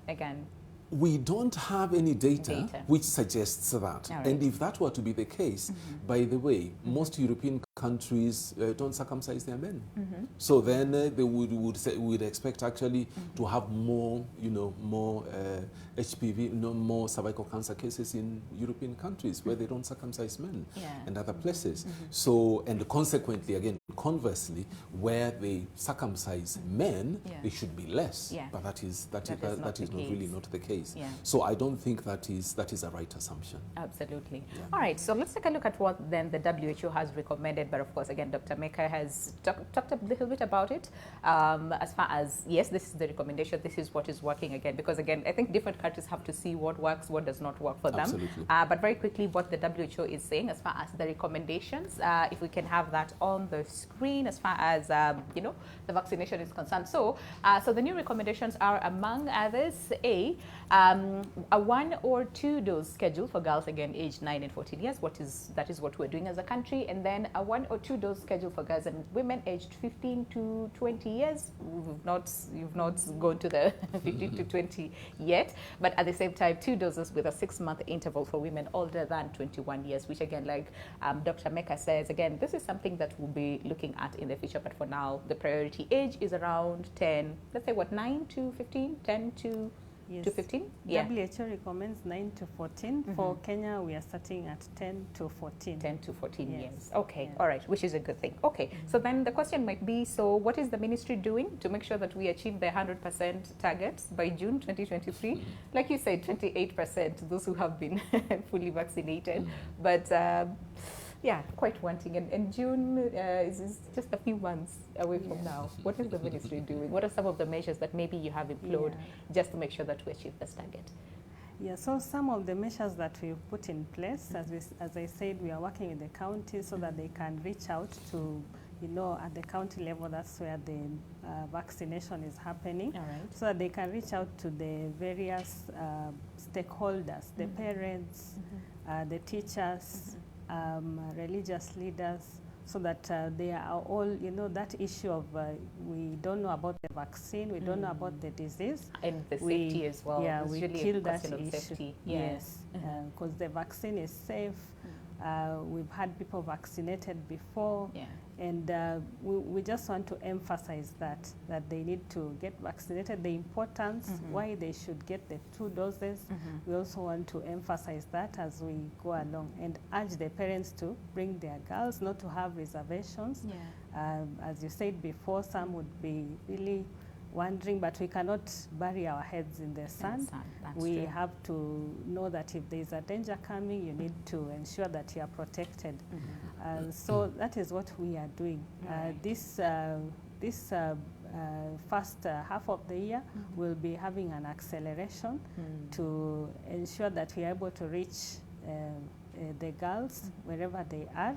Again, we don't have any data which suggests that. Right. And if that were to be the case, by the way, most European countries don't circumcise their men. So then they would expect actually to have more, more HPV, more cervical cancer cases in European countries where they don't circumcise men and other places. So, and consequently, again, conversely, where they circumcise men, they should be less. But that is not really not the case. So I don't think that is a right assumption. Absolutely. All right, so let's take a look at what then the WHO has recommended. But of course, again, Dr. Meka has talked a little bit about it. As far as, yes, this is the recommendation, this is what is working again. Because again, I think different countries have to see what works, what does not work for them. Absolutely. But very quickly, what the WHO is saying as far as the recommendations, if we can have that on the screen as far as, the vaccination is concerned. So, so the new recommendations are, among others, a 1 or 2 dose schedule for girls, again, aged 9 and 14 years. That is what we're doing as a country. And then a 1 or 2 dose schedule for girls and women aged 15 to 20 years. You've not gone to the 15 to 20 yet. But at the same time, 2 doses with a 6-month interval for women older than 21 years, which again, like Dr. Meka says, again, this is something that we'll be looking at in the future. But for now, the priority age is around 10, let's say what, 9 to 15, 10 to... Yes. To 15? WHO recommends 9 to 14. For Kenya, we are starting at 10 to 14. 10 to 14 years. Okay, all right, which is a good thing. Okay, so then the question might be, so what is the ministry doing to make sure that we achieve the 100% targets by June 2023? Like you said, 28%, those who have been fully vaccinated. But yeah, quite wanting. And June is just a few months away from now. What is the ministry doing? What are some of the measures that maybe you have employed just to make sure that we achieve this target? Yeah, so some of the measures that we've put in place, as I said, we are working in the county so that they can reach out to, at the county level, that's where the vaccination is happening, so that they can reach out to the various stakeholders, the parents, the teachers, religious leaders, so that they are all, that issue of we don't know about the vaccine, we don't know about the disease. And the safety as well. Yeah, we kill that issue. Safety. Yes, because the vaccine is safe. We've had people vaccinated before, and we just want to emphasize that they need to get vaccinated, the importance, why they should get the 2 doses. We also want to emphasize that as we go along, and urge the parents to bring their girls, not to have reservations. As you said before, some would be really wondering, but we cannot bury our heads in the sun. We have to know that if there is a danger coming, you need to ensure that you are protected. So that is what we are doing. This first half of the year, we'll be having an acceleration to ensure that we are able to reach the girls wherever they are.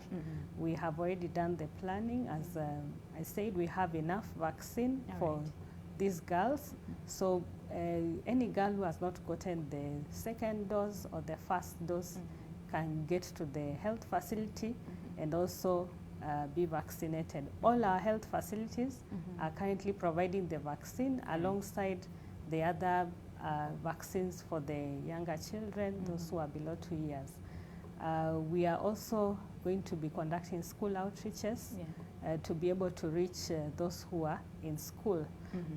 We have already done the planning. As I said, we have enough vaccine for these girls. So any girl who has not gotten the 2nd dose or the 1st dose can get to the health facility and also be vaccinated. All our health facilities are currently providing the vaccine alongside the other vaccines for the younger children, those who are below 2 years. We are also going to be conducting school outreaches to be able to reach those who are in school.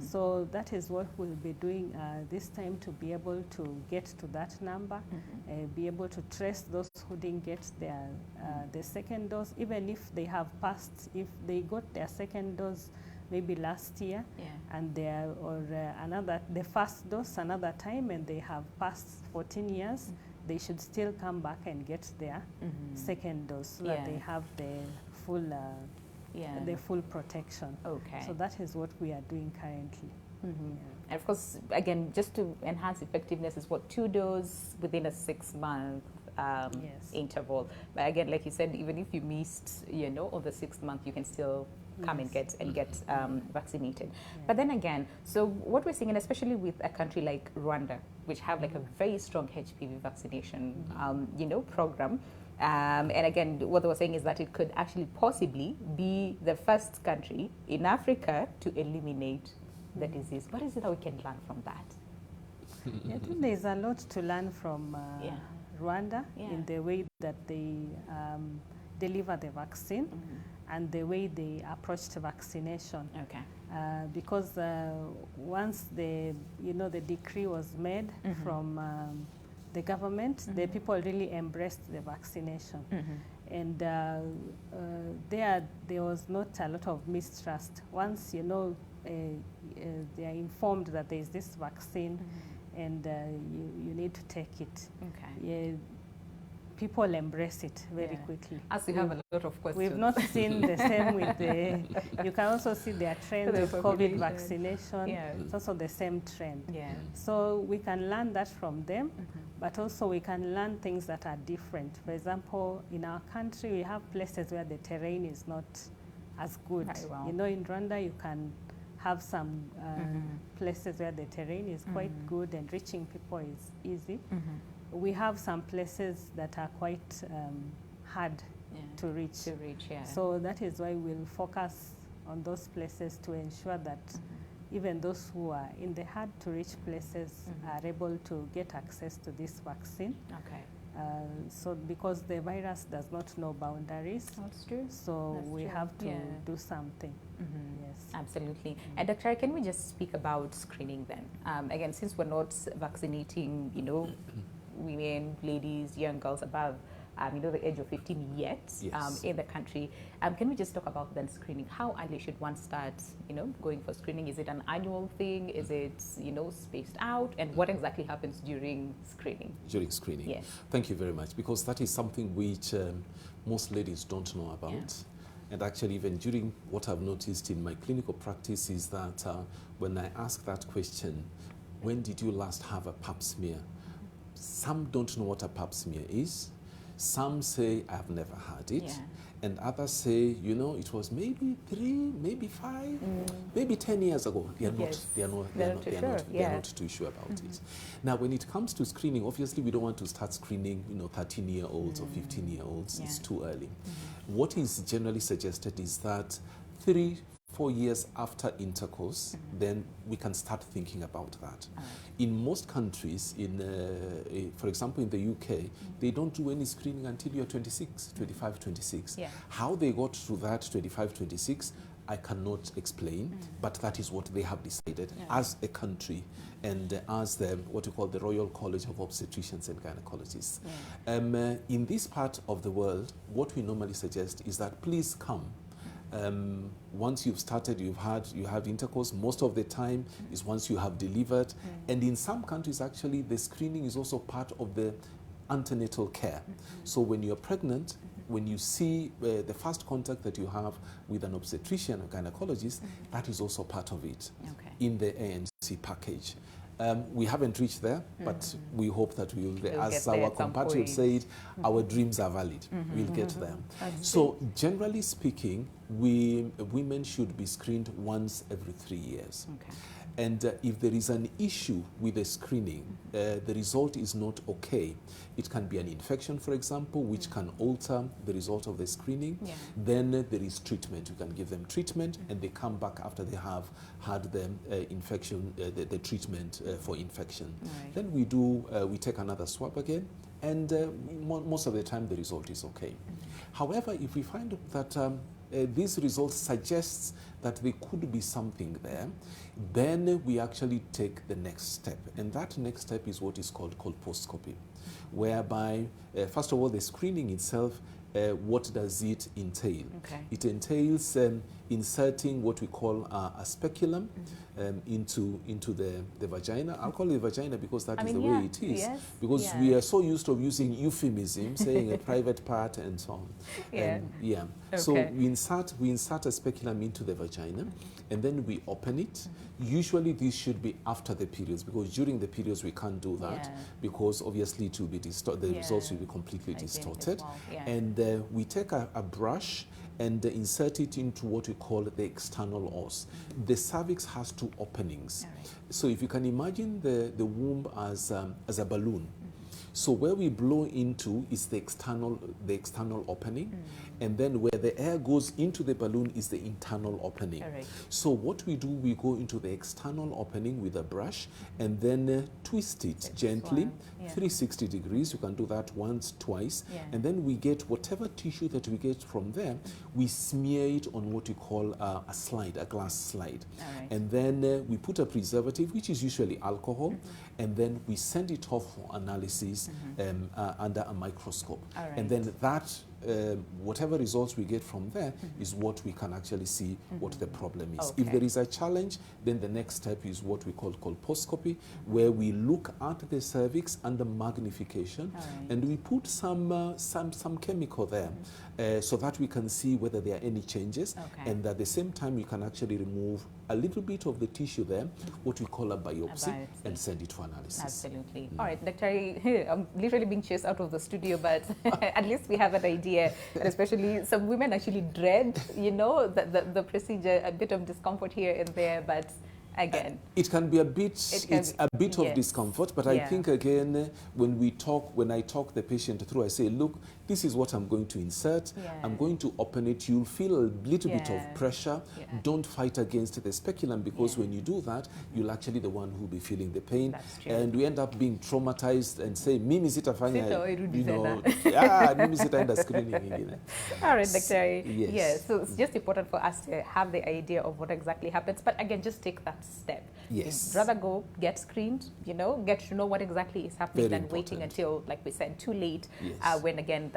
So that is what we'll be doing this time, to be able to get to that number, be able to trace those who didn't get their the second dose, even if they have passed, if they got their second dose maybe last year, and they are, or the first dose another time, and they have passed 14 years, they should still come back and get their second dose, so that they have the full the full protection. Okay. So that is what we are doing currently. And of course, again, just to enhance effectiveness, is what, 2 doses within a 6-month interval. But again, like you said, even if you missed, on the 6th month, you can still come and get vaccinated. But then again, so what we're seeing, and especially with a country like Rwanda, which have like a very strong HPV vaccination, program. And again, what they were saying is that it could actually possibly be the first country in Africa to eliminate the disease. What is it that we can learn from that? I think there's a lot to learn from Rwanda in the way that they deliver the vaccine and the way they approached vaccination. Okay. Because once the decree was made from the government, the people really embraced the vaccination. And there was not a lot of mistrust. Once, they are informed that there is this vaccine and you need to take it. Okay. People embrace it very quickly. As we have a lot of questions. We've not seen the same with the, you can also see their trend with COVID vaccination. It's also the same trend. So we can learn that from them, but also we can learn things that are different. For example, in our country, we have places where the terrain is not as good. In Rwanda, you can have some places where the terrain is quite good and reaching people is easy. We have some places that are quite hard to reach. So that is why we'll focus on those places to ensure that even those who are in the hard to reach places are able to get access to this vaccine. Okay. So because the virus does not know boundaries. That's true. So we have to do something. Yes. Absolutely. And Dr. Can we just speak about screening then? Again, since we're not vaccinating, women, ladies, young girls above, the age of 15 yet in the country. Can we just talk about then screening? How early should one start, going for screening? Is it an annual thing? Is it, spaced out? And what exactly happens during screening? During screening. Yes. Thank you very much, because that is something which most ladies don't know about. And actually, even during what I've noticed in my clinical practice is that when I ask that question, when did you last have a pap smear? Some don't know what a pap smear is. Some say, I've never had it. And others say, it was maybe 3, maybe 5, maybe 10 years ago. They are not too sure about it. Now, when it comes to screening, obviously we don't want to start screening, 13-year-olds or 15-year-olds. It's too early. What is generally suggested is that 3-4 years after intercourse, then we can start thinking about that. In most countries, for example, in the UK, they don't do any screening until you're 26, 25, 26. How they got to that 25, 26, I cannot explain, but that is what they have decided as a country and as what we call the Royal College of Obstetricians and Gynecologists. In this part of the world, what we normally suggest is that please come. Once you've started, you have intercourse, most of the time is once you have delivered. And in some countries, actually, the screening is also part of the antenatal care. So when you're pregnant, when you see the first contact that you have with an obstetrician or gynecologist, that is also part of it in the ANC package. We haven't reached there, but we hope that we will, as our compatriot said, our dreams are valid. We'll get there. So generally speaking, women should be screened once every 3 years. And if there is an issue with the screening, the result is not okay. It can be an infection, for example, which can alter the result of the screening. Then there is treatment. You can give them treatment, and they come back after they have had the infection, the treatment for infection. Then we take another swab again, and most of the time the result is okay. However, if we find that these results suggests that there could be something there, then we actually take the next step. And that next step is what is called colposcopy, whereby, first of all, the screening itself, what does it entail? It entails inserting what we call a speculum into the vagina. I'll call it vagina because that is the way it is. Because we are so used to using euphemism, saying a private part and so on. So we insert a speculum into the vagina, and then we open it. Usually this should be after the periods, because during the periods we can't do that, because obviously it will be the results will be completely distorted. And we take a brush and insert it into what we call the external os. The cervix has two openings. So if you can imagine the womb as a balloon. So where we blow into is the external opening, and then where the air goes into the balloon is the internal opening. So what we do, we go into the external opening with a brush, and then twist it gently, 360 degrees. You can do that once, twice, and then we get whatever tissue that we get from there, we smear it on what we call a slide, a glass slide. And then we put a preservative, which is usually alcohol, and then we send it off for analysis under a microscope. And then that, whatever results we get from there is what we can actually see what the problem is. If there is a challenge, then the next step is what we call colposcopy, where we look at the cervix under magnification, and we put some chemical there so that we can see whether there are any changes, and at the same time we can actually remove a little bit of the tissue there, what we call a biopsy, and send it for analysis. Absolutely. All right, Dr. I'm literally being chased out of the studio, but at least we have an idea, and especially some women actually dread, you know, the procedure, a bit of discomfort here and there, but again, it can be a bit, it's a bit of discomfort, but I think again, when I talk the patient through, I say, look, this is what I'm going to insert. I'm going to open it. You'll feel a little bit of pressure. Don't fight against the speculum, because when you do that, you'll actually the one who'll be feeling the pain. And we end up being traumatized and say, mimi sitafanya, you know, mimi sitaenda screening. All right, Dr. Yes. So it's just important for us to have the idea of what exactly happens. But again, just take that step. You'd rather go get screened, you know, get to know what exactly is happening than waiting until, like we said, too late, when again,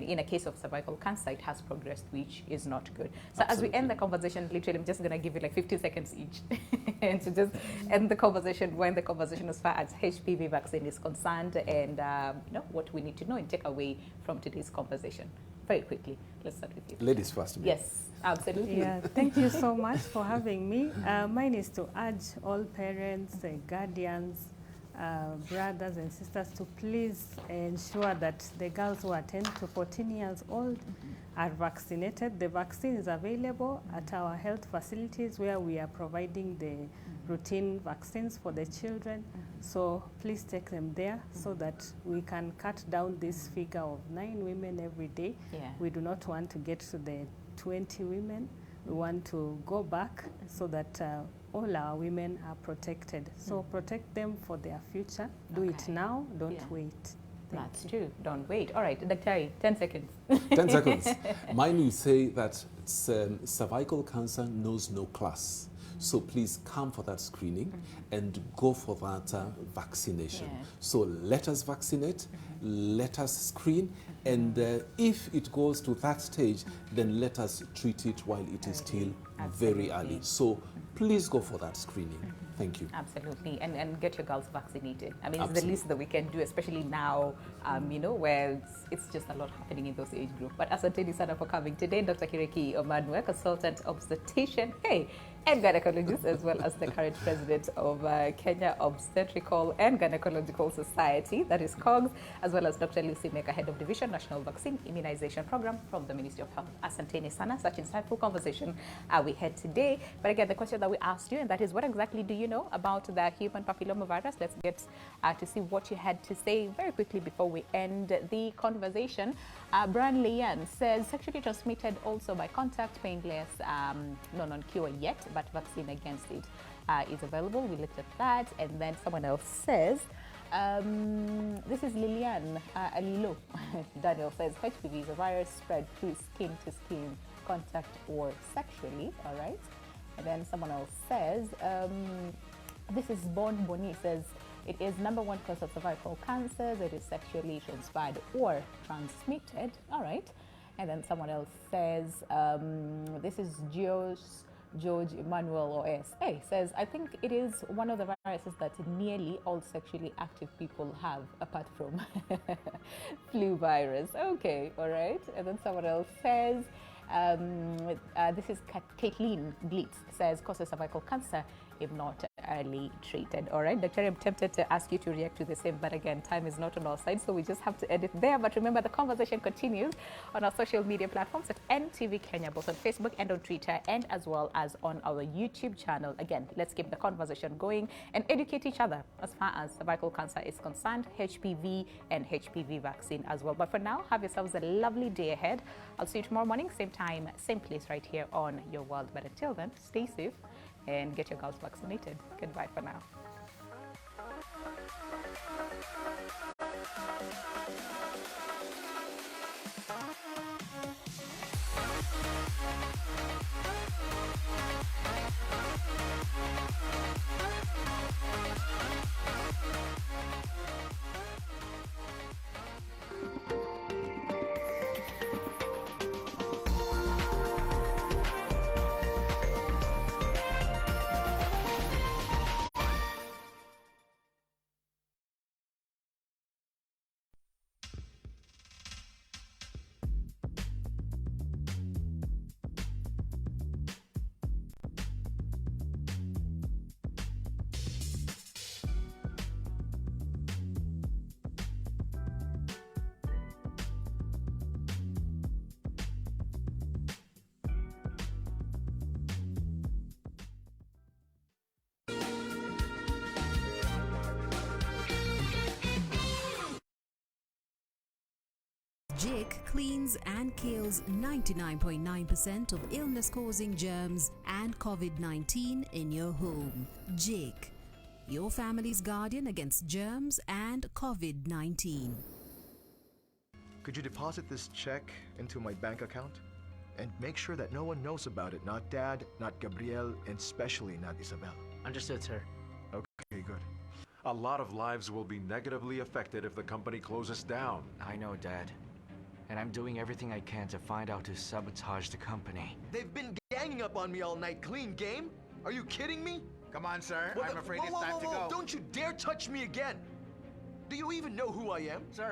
in a case of cervical cancer, it has progressed, which is not good. So as we end the conversation, literally, I'm just going to give you like 50 seconds each and to just end the conversation, when the conversation as far as HPV vaccine is concerned, and you know, what we need to know and take away from today's conversation. Very quickly, let's start with you. Ladies first. Yes, absolutely. Thank you so much for having me. Mine is to urge all parents, guardians, brothers and sisters to please ensure that the girls who are 10 to 14 years old are vaccinated. The vaccine is available at our health facilities, where we are providing the routine vaccines for the children. So please take them there so that we can cut down this figure of 9 women every day. We do not want to get to the 20 women. We want to go back so that all our women are protected. So protect them for their future. Do it now, don't wait. That's true. Don't wait. All right, Dr. 10 seconds. 10 seconds. Mine will say that cervical cancer knows no class. So please come for that screening and go for that vaccination. So let us vaccinate, let us screen, and if it goes to that stage, then let us treat it while it is still very early. So please go for that screening. Thank you. Absolutely. And get your girls vaccinated. I mean, it's the least that we can do, especially now, you know, where it's just a lot happening in those age groups. But asanteni sana for coming today, Dr. Kireki Omanwe, consultant obstetrician. Hey, and gynecologist, as well as the current president of Kenya Obstetrical and Gynecological Society, that is COGS, as well as Dr. Lucy Meka, head of division, National Vaccine Immunization Program from the Ministry of Health. Asanteni sana, such insightful conversation we had today. But again, the question that we asked you, and that is, what exactly do you know about the human papillomavirus? Let's get to see what you had to say very quickly before we end the conversation. Brian Leanne says, sexually transmitted also by contact, painless, no non-cure yet, but vaccine against it is available. We looked at that. And then someone else says, this is Lilian Alilo. Daniel says, HPV is a virus spread through skin to skin contact or sexually. All right. And then someone else says, this is Bon Boni, says, it is number one cause of cervical cancers. It is sexually transmitted or transmitted. All right. And then someone else says, this is George Emmanuel OSA, says, I think it is one of the viruses that nearly all sexually active people have, apart from flu virus. Okay, all right. And then someone else says, this is Caitlin Blitz, says, causes cervical cancer if not early treated. All right, Dr. I'm tempted to ask you to react to the same, but again, time is not on our side, so we just have to end it there. But remember, the conversation continues on our social media platforms at NTV Kenya, both on Facebook and on Twitter, and as well as on our YouTube channel. Again, let's keep the conversation going and educate each other as far as cervical cancer is concerned, HPV and HPV vaccine as well. But for now, have yourselves a lovely day ahead. I'll see you tomorrow morning, same time, same place, right here on Your World. But until then, stay safe and get your girls vaccinated. Goodbye for now. Jik cleans and kills 99.9% of illness-causing germs and COVID-19 in your home. Jik, your family's guardian against germs and COVID-19. Could you deposit this check into my bank account? And make sure that no one knows about it, not Dad, not Gabriel, and especially not Isabel. Understood, sir. Okay, good. A lot of lives will be negatively affected if the company closes down. I know, Dad. And I'm doing everything I can to find out who sabotaged the company. They've been ganging up on me all night. Clean game? Are you kidding me? Come on, sir. I'm afraid it's time to go. Don't you dare touch me again! Do you even know who I am? Sir,